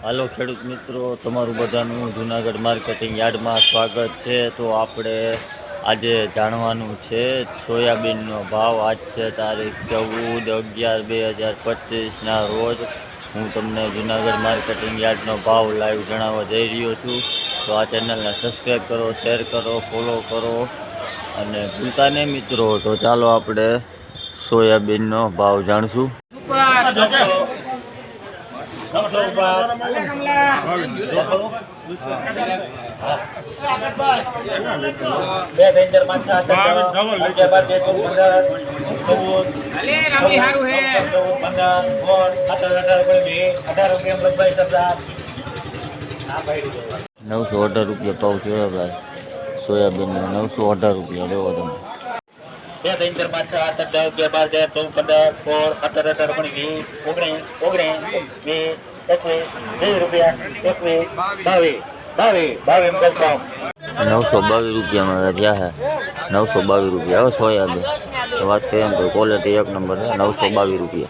હાલો ખેડૂત મિત્રો, તમારું બધાનું જુનાગઢ માર્કેટિંગ યાર્ડમાં સ્વાગત છે। તો આપણે આજે જાણવાનું છે સોયાબીનનો ભાવ। આજ છે તારીખ 14/11/2025ના રોજ। હું તમને જુનાગઢ માર્કેટિંગ યાર્ડનો ભાવ લાઈવ જણાવવા જઈ રહ્યો છું। તો આ ચેનલને સબસ્ક્રાઈબ કરો, શેર કરો, ફોલો કરો અને ભૂલતા નહીં મિત્રો। તો ચાલો આપણે સોયાબીનનો ભાવ જાણશું। ₹918 ભાવ છે ભાઈ સોયાબીન નો। 918 રૂપિયા લેવો તમે। 2 3 4 5 6 8 9 10 11 12 13 14 15 16 17 18 19 રૂપિયા 21 ₹922 રૂપિયામાં થયા છે। ₹922 હો સોયાબીન। તો વાત કરીએ તો ક્વોલિટી એક નંબર છે। ₹922।